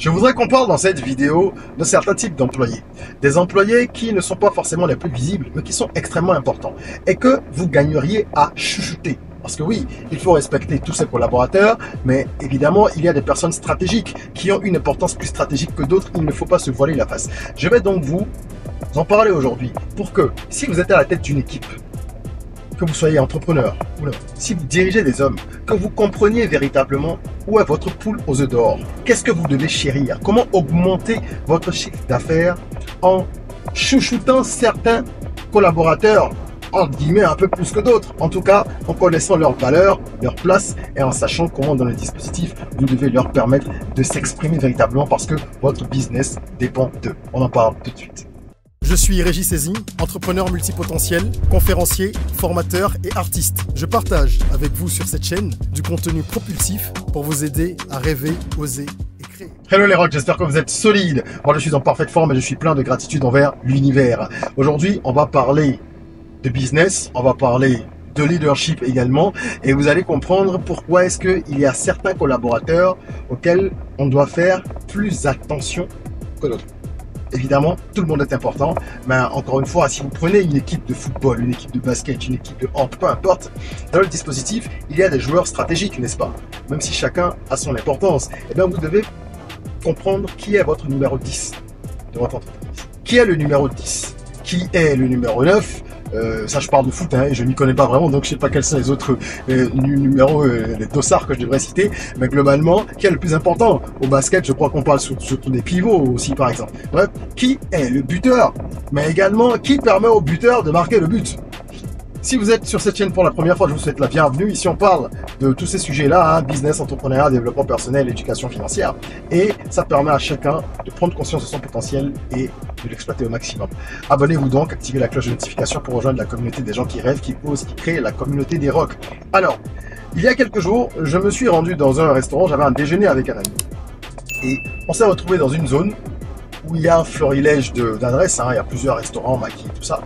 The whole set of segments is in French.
Je voudrais qu'on parle dans cette vidéo de certains types d'employés. Des employés qui ne sont pas forcément les plus visibles, mais qui sont extrêmement importants. Et que vous gagneriez à chouchouter. Parce que oui, il faut respecter tous ses collaborateurs, mais évidemment, il y a des personnes stratégiques qui ont une importance plus stratégique que d'autres. Il ne faut pas se voiler la face. Je vais donc vous en parler aujourd'hui pour que, si vous êtes à la tête d'une équipe, que vous soyez entrepreneur, ou non, si vous dirigez des hommes, que vous compreniez véritablement où est votre poule aux œufs d'or. Qu'est-ce que vous devez chérir? Comment augmenter votre chiffre d'affaires en chouchoutant certains collaborateurs, entre guillemets, un peu plus que d'autres. En tout cas, en connaissant leurs valeurs, leur place et en sachant comment dans le dispositif, vous devez leur permettre de s'exprimer véritablement parce que votre business dépend d'eux. On en parle tout de suite. Je suis Régis Sezin, entrepreneur multipotentiel, conférencier, formateur et artiste. Je partage avec vous sur cette chaîne du contenu propulsif pour vous aider à rêver, oser et créer. Hello les rocks, j'espère que vous êtes solides. Moi je suis en parfaite forme et je suis plein de gratitude envers l'univers. Aujourd'hui, on va parler de business, on va parler de leadership également et vous allez comprendre pourquoi est-ce qu'il y a certains collaborateurs auxquels on doit faire plus attention que d'autres. Évidemment, tout le monde est important, mais encore une fois, si vous prenez une équipe de football, une équipe de basket, une équipe de hand, peu importe, dans le dispositif, il y a des joueurs stratégiques, n'est-ce pas? Même si chacun a son importance, eh bien, vous devez comprendre qui est votre numéro 10 de votre entreprise. Qui est le numéro 10? Qui est le numéro 9? Ça, je parle de foot, hein, et je m'y connais pas vraiment, donc je sais pas quels sont les autres numéros, les dossards que je devrais citer, mais globalement, qui est le plus important? Au basket, je crois qu'on parle surtout des pivots aussi, par exemple. Bref, qui est le buteur? Mais également, qui permet au buteur de marquer le but? Si vous êtes sur cette chaîne pour la première fois, je vous souhaite la bienvenue. Ici, on parle de tous ces sujets-là, hein, business, entrepreneuriat, développement personnel, éducation financière. Et ça permet à chacun de prendre conscience de son potentiel et de l'exploiter au maximum. Abonnez-vous donc, activez la cloche de notification pour rejoindre la communauté des gens qui rêvent, qui osent, qui créent la communauté des rocks. Alors, il y a quelques jours, je me suis rendu dans un restaurant, j'avais un déjeuner avec un ami. Et on s'est retrouvé dans une zone où il y a un florilège d'adresses, hein, il y a plusieurs restaurants, maquis, tout ça.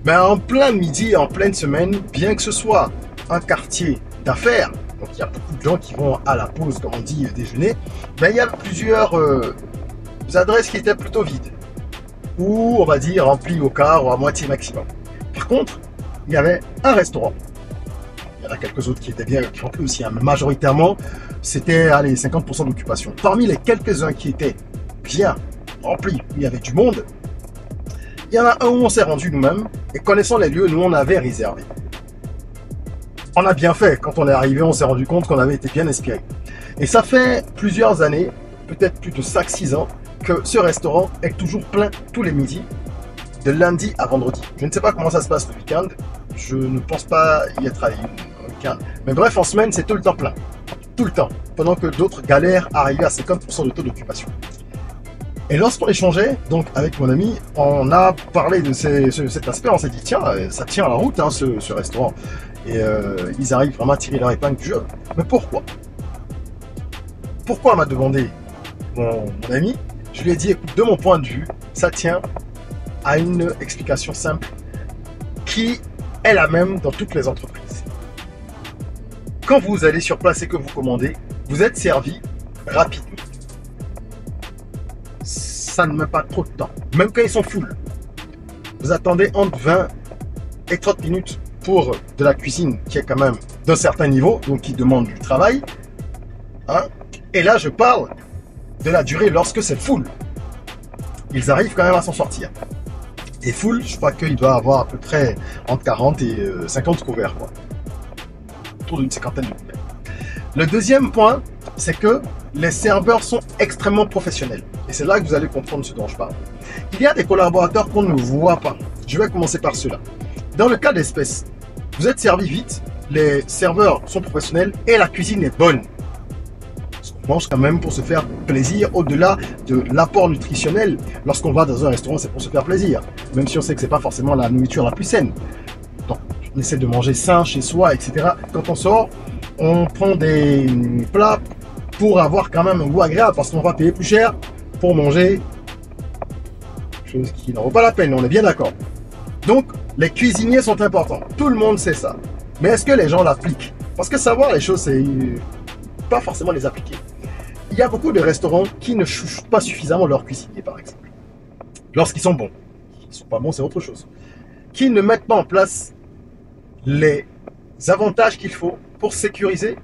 Mais en plein midi, en pleine semaine, bien que ce soit un quartier d'affaires, donc il y a beaucoup de gens qui vont à la pause, comme on dit, déjeuner, mais il y a plusieurs adresses qui étaient plutôt vides, ou on va dire remplies au quart ou à moitié maximum. Par contre, il y avait un restaurant. Il y en a quelques autres qui étaient bien remplis aussi, hein, mais majoritairement, c'était 50% d'occupation. Parmi les quelques-uns qui étaient bien remplis, où il y avait du monde, il y en a un où on s'est rendu nous-mêmes et connaissant les lieux, nous on avait réservé. On a bien fait, quand on est arrivé, on s'est rendu compte qu'on avait été bien inspiré. Et ça fait plusieurs années, peut-être plus de 5-6 ans, que ce restaurant est toujours plein tous les midis, de lundi à vendredi. Je ne sais pas comment ça se passe le week-end, je ne pense pas y être allé le week-end. Mais bref, en semaine, c'est tout le temps plein. Tout le temps. Pendant que d'autres galèrent à arriver à 50% de taux d'occupation. Et lorsqu'on échangeait, donc avec mon ami, on a parlé de cet aspect, on s'est dit tiens, ça tient à la route hein, ce restaurant. Et ils arrivent vraiment à tirer leur épingle du jeu. Mais pourquoi? Pourquoi m'a demandé mon ami? Je lui ai dit écoute, de mon point de vue, ça tient à une explication simple qui est la même dans toutes les entreprises. Quand vous allez sur place et que vous commandez, vous êtes servi rapidement. Ça ne met pas trop de temps, même quand ils sont full. Vous attendez entre 20 et 30 minutes pour de la cuisine qui est quand même d'un certain niveau, donc qui demande du travail. Hein? Et là, je parle de la durée lorsque c'est full. Ils arrivent quand même à s'en sortir. Et full, je crois qu'il doit avoir à peu près entre 40 et 50 couverts, quoi. Autour d'une cinquantaine de couverts. Le deuxième point, c'est que les serveurs sont extrêmement professionnels. Et c'est là que vous allez comprendre ce dont je parle. Il y a des collaborateurs qu'on ne voit pas. Je vais commencer par ceux-là. Dans le cas d'espèce, vous êtes servi vite, les serveurs sont professionnels et la cuisine est bonne. On mange quand même pour se faire plaisir au-delà de l'apport nutritionnel. Lorsqu'on va dans un restaurant, c'est pour se faire plaisir. Même si on sait que ce n'est pas forcément la nourriture la plus saine. Donc, on essaie de manger sain chez soi, etc. Quand on sort, on prend des plats pour avoir quand même un goût agréable parce qu'on va payer plus cher pour manger chose qui n'en vaut pas la peine, on est bien d'accord. Donc, les cuisiniers sont importants. Tout le monde sait ça. Mais est-ce que les gens l'appliquent? Parce que savoir les choses, c'est pas forcément les appliquer. il y a beaucoup de restaurants qui ne chouchoutent pas suffisamment leurs cuisiniers, par exemple. Lorsqu'ils sont bons. S'ils ne sont pas bons, c'est autre chose. Qui ne mettent pas en place les avantages qu'il faut pour sécuriser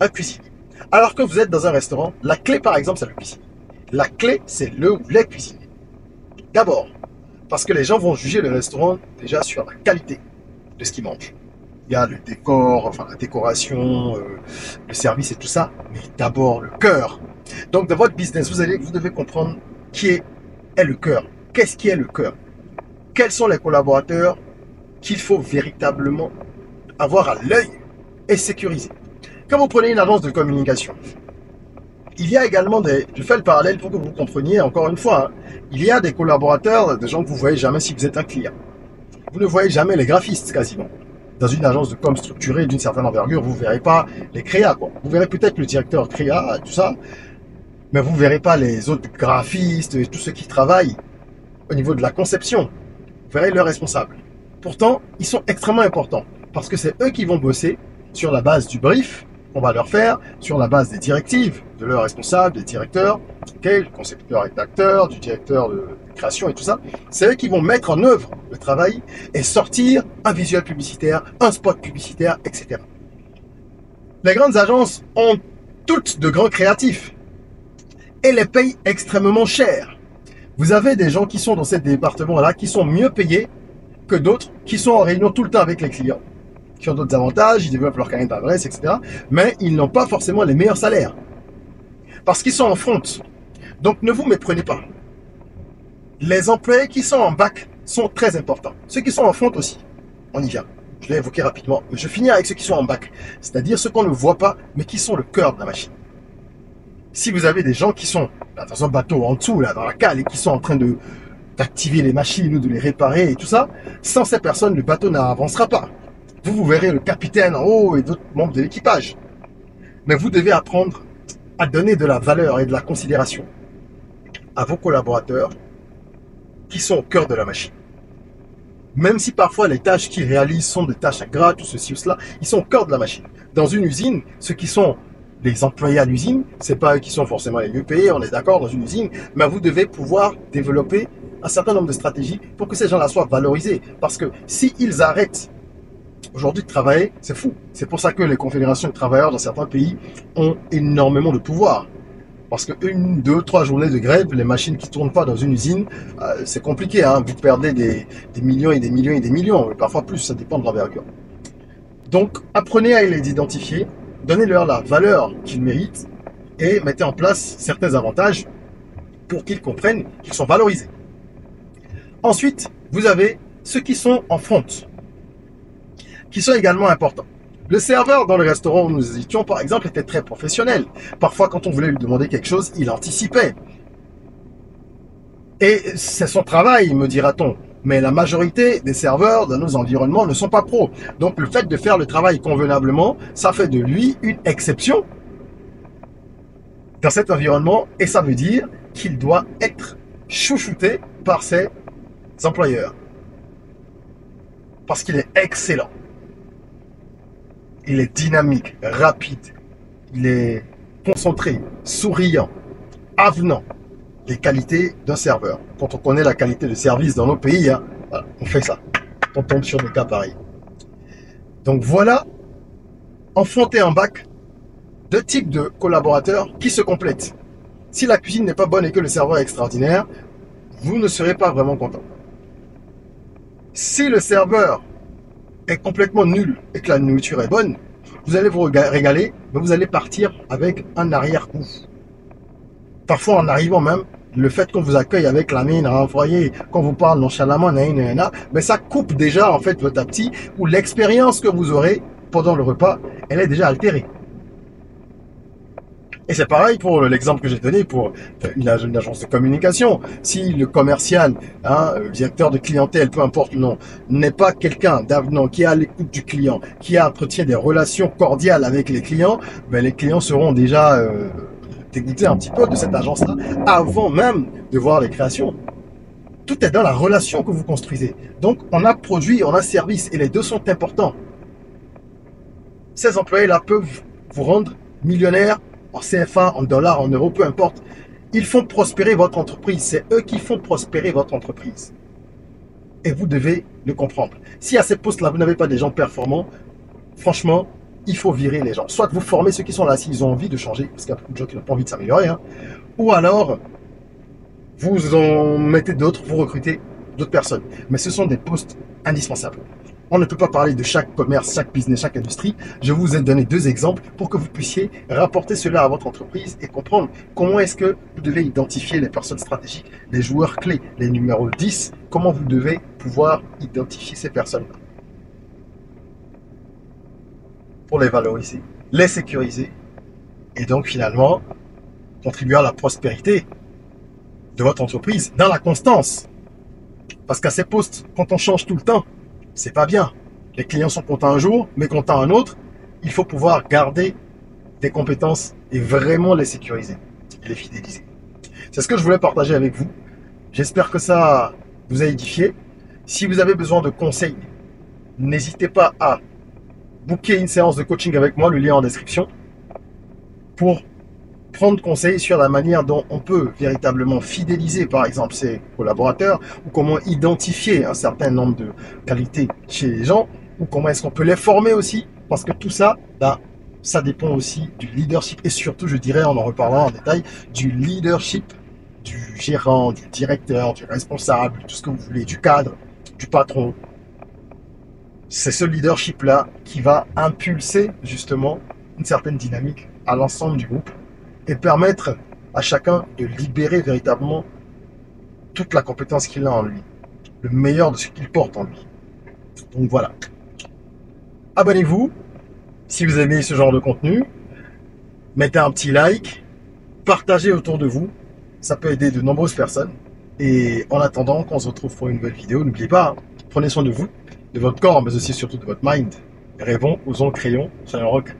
un cuisinier. Alors que vous êtes dans un restaurant, la clé, par exemple, c'est le cuisinier. La clé, c'est le ou les cuisiniers. D'abord, parce que les gens vont juger le restaurant déjà sur la qualité de ce qu'ils mangent. Il y a le décor, enfin la décoration, le service et tout ça, mais d'abord le cœur. Donc dans votre business, vous devez comprendre qui est le cœur. Qu'est-ce qui est le cœur? Quels sont les collaborateurs qu'il faut véritablement avoir à l'œil et sécuriser? Quand vous prenez une agence de communication, il y a également je fais le parallèle pour que vous compreniez encore une fois, hein, il y a des collaborateurs, des gens que vous ne voyez jamais si vous êtes un client. Vous ne voyez jamais les graphistes quasiment. Dans une agence de com structurée d'une certaine envergure, vous ne verrez pas les créas, quoi. Vous verrez peut-être le directeur créa, tout ça, mais vous ne verrez pas les autres graphistes et tous ceux qui travaillent au niveau de la conception. Vous verrez leurs responsables. Pourtant, ils sont extrêmement importants parce que c'est eux qui vont bosser sur la base du brief qu'on va leur faire, sur la base des directives de leurs responsables, des directeurs, du concepteur rédacteur, du directeur de création et tout ça. C'est eux qui vont mettre en œuvre le travail et sortir un visuel publicitaire, un spot publicitaire, etc. Les grandes agences ont toutes de grands créatifs et les payent extrêmement cher. Vous avez des gens qui sont dans ces départements-là qui sont mieux payés que d'autres qui sont en réunion tout le temps avec les clients, qui ont d'autres avantages, ils développent leur carnet d'adresse, etc. Mais ils n'ont pas forcément les meilleurs salaires parce qu'ils sont en front. Donc ne vous méprenez pas. Les employés qui sont en bac sont très importants. Ceux qui sont en front aussi. On y vient. Je l'ai évoqué rapidement. Mais je finis avec ceux qui sont en bac. C'est-à-dire ceux qu'on ne voit pas, mais qui sont le cœur de la machine. Si vous avez des gens qui sont là, dans un bateau en dessous, là, dans la cale, et qui sont en train d'activer les machines ou de les réparer et tout ça, sans ces personnes, le bateau n'avancera pas. Vous verrez le capitaine en haut et d'autres membres de l'équipage. Mais vous devez apprendre à donner de la valeur et de la considération à vos collaborateurs qui sont au cœur de la machine. Même si parfois les tâches qu'ils réalisent sont des tâches ingrates ou ceci ou cela, ils sont au cœur de la machine. Dans une usine, ceux qui sont les employés à l'usine, c'est pas eux qui sont forcément les mieux payés, on est d'accord dans une usine, mais vous devez pouvoir développer un certain nombre de stratégies pour que ces gens-là soient valorisés. Parce que s'ils arrêtent aujourd'hui de travailler, c'est fou. C'est pour ça que les confédérations de travailleurs dans certains pays ont énormément de pouvoir. Parce que 1, 2, 3 journées de grève, les machines qui ne tournent pas dans une usine, c'est compliqué. Hein. Vous perdez des millions et des millions et des millions. Parfois plus, ça dépend de l'envergure. Donc, apprenez à les identifier, donnez-leur la valeur qu'ils méritent et mettez en place certains avantages pour qu'ils comprennent qu'ils sont valorisés. Ensuite, vous avez ceux qui sont en front, qui sont également importants. Le serveur dans le restaurant où nous étions, par exemple, était très professionnel. Parfois, quand on voulait lui demander quelque chose, il anticipait. Et c'est son travail, me dira-t-on. Mais la majorité des serveurs dans nos environnements ne sont pas pros. Donc, le fait de faire le travail convenablement, ça fait de lui une exception dans cet environnement. Et ça veut dire qu'il doit être chouchouté par ses employeurs. Parce qu'il est excellent. Il est dynamique, rapide, il est concentré, souriant, avenant. Les qualités d'un serveur. Quand on connaît la qualité de service dans nos pays, hein, voilà, on fait ça. On tombe sur des cas pareils. Donc voilà, en front et en bac, 2 types de collaborateurs qui se complètent. Si la cuisine n'est pas bonne et que le serveur est extraordinaire, vous ne serez pas vraiment content. Si le serveur est complètement nul et que la nourriture est bonne, vous allez vous régaler, mais vous allez partir avec un arrière-goût. Parfois, en arrivant même, le fait qu'on vous accueille avec la mine renvoyée, qu'on vous parle nonchalamment, mais ça coupe déjà en fait votre appétit ou l'expérience que vous aurez pendant le repas, elle est déjà altérée. Et c'est pareil pour l'exemple que j'ai donné pour une agence de communication. Si le commercial, le directeur de clientèle, peu importe le nom, n'est pas quelqu'un d'avenant, qui est à l'écoute du client, qui entretient des relations cordiales avec les clients, ben les clients seront déjà dégoûtés un petit peu de cette agence-là avant même de voir les créations. Tout est dans la relation que vous construisez. Donc, on a produit, on a service et les deux sont importants. Ces employés-là peuvent vous rendre millionnaire en CFA, en dollars, en euros, peu importe. Ils font prospérer votre entreprise. C'est eux qui font prospérer votre entreprise. Et vous devez le comprendre. Si à ces postes-là, vous n'avez pas des gens performants, franchement, il faut virer les gens. Soit vous formez ceux qui sont là s'ils ont envie de changer, parce qu'il y a beaucoup de gens qui n'ont pas envie de s'améliorer, hein. Ou alors, vous en mettez d'autres, vous recrutez d'autres personnes. Mais ce sont des postes indispensables. On ne peut pas parler de chaque commerce, chaque business, chaque industrie. Je vous ai donné 2 exemples pour que vous puissiez rapporter cela à votre entreprise et comprendre comment est-ce que vous devez identifier les personnes stratégiques, les joueurs clés, les numéros 10, comment vous devez pouvoir identifier ces personnes-là pour les valoriser, les sécuriser et donc finalement contribuer à la prospérité de votre entreprise dans la constance. Parce qu'à ces postes, quand on change tout le temps, c'est pas bien. Les clients sont contents un jour, mais contents un autre. Il faut pouvoir garder des compétences et vraiment les sécuriser et les fidéliser. C'est ce que je voulais partager avec vous. J'espère que ça vous a édifié. Si vous avez besoin de conseils, n'hésitez pas à booker une séance de coaching avec moi, le lien en description, pour prendre conseil sur la manière dont on peut véritablement fidéliser par exemple ses collaborateurs, ou comment identifier un certain nombre de qualités chez les gens, ou comment est-ce qu'on peut les former aussi, parce que tout ça, ça dépend aussi du leadership et surtout, je dirais, on en reparlera en détail, du leadership du gérant, du directeur, du responsable, tout ce que vous voulez, du cadre, du patron. C'est ce leadership-là qui va impulser justement une certaine dynamique à l'ensemble du groupe et permettre à chacun de libérer véritablement toute la compétence qu'il a en lui, le meilleur de ce qu'il porte en lui. Donc voilà. Abonnez-vous si vous aimez ce genre de contenu. Mettez un petit like, partagez autour de vous. Ça peut aider de nombreuses personnes. Et en attendant qu'on se retrouve pour une nouvelle vidéo, n'oubliez pas, prenez soin de vous, de votre corps, mais aussi surtout de votre mind. Rêvons, osons, créons, soyons rock.